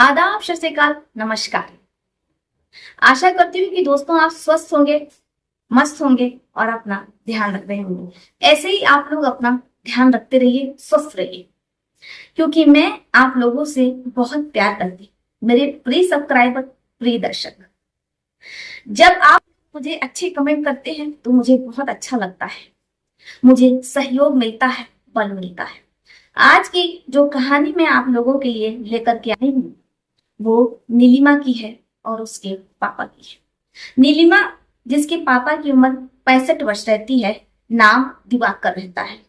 आदाब, सत श्री अकाल, नमस्कार। आशा करती हूँ कि दोस्तों आप स्वस्थ होंगे, मस्त होंगे और अपना ध्यान रख रहे होंगे। ऐसे ही आप लोग अपना ध्यान रखते रहिए, स्वस्थ रहिए, क्योंकि मैं आप लोगों से बहुत प्यार करती हूँ, मेरे प्रिय सब्सक्राइबर, प्रिय दर्शक। जब आप मुझे अच्छे कमेंट करते हैं तो मुझे बहुत अच्छा लगता है, मुझे सहयोग मिलता है, बल मिलता है। आज की जो कहानी मैं आप लोगों के लिए लेकर के आई हूँ वो नीलिमा की है और उसके पापा की है। नीलिमा, जिसके पापा की उम्र 65 वर्ष रहती है, नाम दिवाकर रहता है।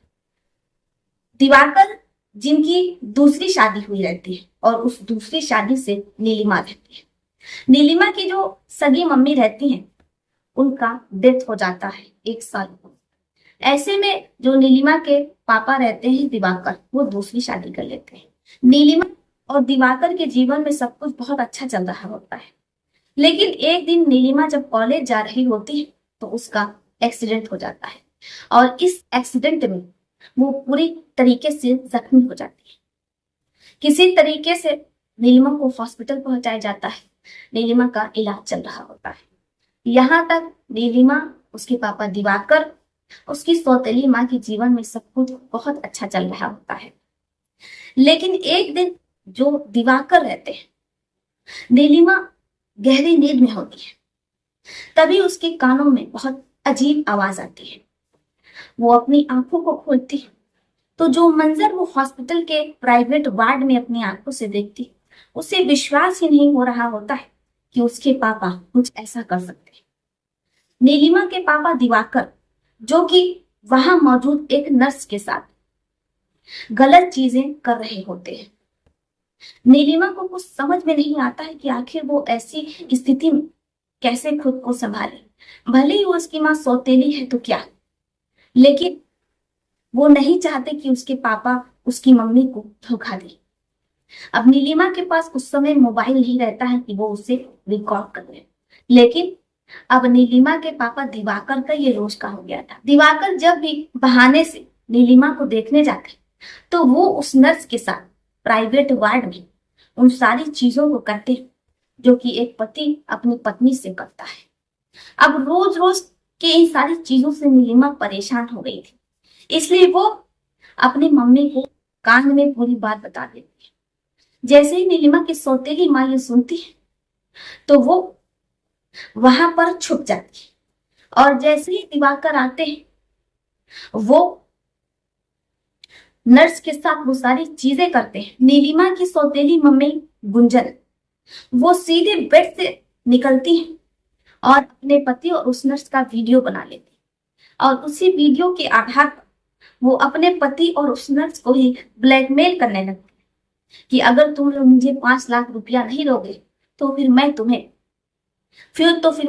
दिवाकर जिनकी दूसरी शादी हुई रहती है और उस दूसरी शादी से नीलिमा रहती है। नीलिमा की जो सगी मम्मी रहती हैं उनका डेथ हो जाता है 1 साल को। ऐसे में जो नीलिमा के पापा रहते हैं दिवाकर, वो दूसरी शादी कर लेते हैं। नीलिमा और दिवाकर के जीवन में सब कुछ बहुत अच्छा चल रहा होता है, लेकिन एक दिन नीलिमा जब कॉलेज जा रही होती है तो उसका एक्सीडेंट हो जाता है और इस एक्सीडेंट में वो पूरी तरीके से जख्मी हो जाती है। किसी तरीके से नीलिमा को हॉस्पिटल पहुंचाया जाता है। नीलिमा का इलाज चल रहा होता है। यहाँ तक नीलिमा, उसके पापा दिवाकर, उसकी सौतेली माँ के जीवन में सब कुछ बहुत अच्छा चल रहा होता है। लेकिन एक दिन जो दिवाकर रहते हैं, नीलिमा गहरी नींद में होती है, तभी उसके कानों में बहुत अजीब आवाज आती है। वो अपनी आंखों को खोलती है तो जो मंजर वो हॉस्पिटल के प्राइवेट वार्ड में अपनी आंखों से देखती, उसे विश्वास ही नहीं हो रहा होता है कि उसके पापा कुछ ऐसा कर सकते हैं। नीलिमा के पापा दिवाकर, जो कि वहां मौजूद एक नर्स के साथ गलत चीजें कर रहे होते हैं। नीलिमा को कुछ समझ में नहीं आता है कि आखिर वो ऐसी स्थिति में कैसे खुद को संभाले। भले ही वो उसकी माँ सौतेली है तो क्या, लेकिन वो नहीं चाहते कि उसके पापा उसकी मम्मी को धोखा दे। अब नीलिमा के पास उस समय मोबाइल नहीं रहता है कि वो उसे रिकॉर्ड कर ले, लेकिन अब नीलिमा के पापा दिवाकर का ये रोज का हो गया था। दिवाकर जब भी बहाने से नीलिमा को देखने जाते तो वो उस नर्स के साथ प्राइवेट वार्ड में उन सारी चीजों को करते जो कि एक पति अपनी पत्नी से करता है। अब रोज रोज के इन सारी चीजों से नीलिमा परेशान हो गई थी, इसलिए वो अपनी मम्मी को कान में पूरी बात बता देती है। जैसे ही नीलिमा की सौतेली माँ ये सुनती है तो वो वहां पर छुप जाती है और जैसे ही दिवाकर आते हैं वो नर्स के साथ वो सारी चीजें करते हैं। नीलिमा की सौतेली मम्मी गुंजन, वो सीधे बेड से निकलती है और अपने पति और उस नर्स का वीडियो बना लेती है और उसी वीडियो के आधार पर वो अपने पति और उस नर्स को ही ब्लैकमेल करने लगती है कि अगर तुम लोग मुझे 5 लाख रुपया नहीं दोगे तो फिर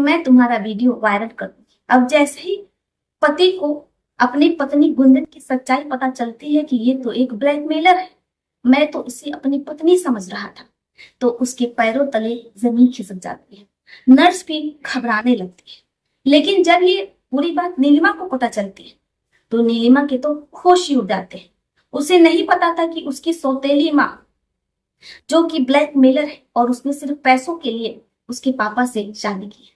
मैं तुम्हारा वीडियो वायरल कर दूंगी। अब जैसे ही पति को अपनी पत्नी गुंजन की सच्चाई पता चलती है कि ये तो एक ब्लैकमेलर है, मैं तो इसे अपनी पत्नी समझ रहा था, तो उसके पैरों तले जमीन खिसक जाती है। नर्स भी घबराने लगती है। लेकिन जब ये पूरी बात नीलिमा को पता चलती है तो नीलिमा के तो होश ही उड़ जाते हैं। उसे नहीं पता था कि उसकी सौतेली माँ, जो कि ब्लैकमेलर है और उसने सिर्फ पैसों के लिए उसके पापा से शादी की है।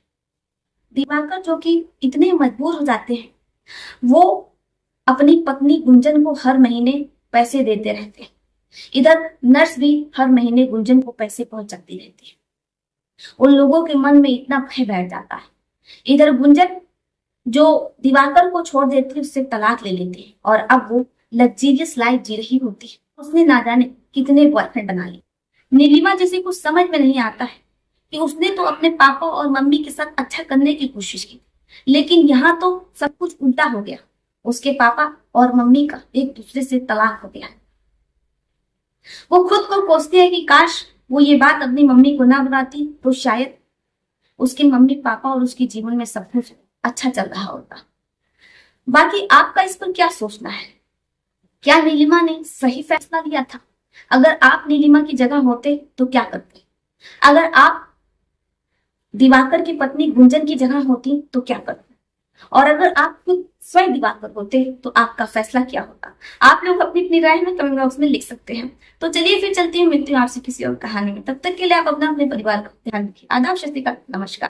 दिवाकर, जो कि इतने मजबूर हो जाते हैं, वो अपनी पत्नी गुंजन को हर महीने पैसे देते रहते हैं। इधर नर्स भी हर महीने गुंजन को पैसे पहुंचाती रहती है। उन लोगों के मन में इतना भय बैठ जाता है। इधर गुंजन, जो दिवाकर को छोड़ देती है, उससे तलाक ले लेती है और अब वो लग्जीरियस लाइफ जी रही होती है। उसने ना जाने कितने बॉयफ्रेंड बना लिए। नीलिमा जैसे कुछ समझ में नहीं आता है कि उसने तो अपने पापा और मम्मी के साथ अच्छा करने की कोशिश की, लेकिन यहाँ तो सब कुछ उल्टा हो गया। उसके पापा और मम्मी का एक दूसरे से तलाक हो गया। वो खुद को कोसती है कि काश वो ये बात अपनी मम्मी को ना बताती तो शायद उसके मम्मी पापा और उसके जीवन में सब कुछ अच्छा चल रहा होता। बाकी आपका इस पर क्या सोचना है? क्या नीलिमा ने सही फैसला लिया था? अगर आप नीलिमा की जगह होते तो क्या करते? अगर आप दिवाकर की पत्नी गुंजन की जगह होती तो क्या करते? और अगर आप खुद स्वयं दिवाकर होते तो आपका फैसला क्या होता? आप लोग अपनी अपनी राय में कमेंट बॉक्स में लिख सकते हैं। तो चलिए फिर चलती हूँ, मिलती हूँ आपसे किसी और कहानी में। तब तक के लिए आप अपना अपने परिवार का ध्यान रखिए। आदाब, सत श्री अकाल, नमस्कार।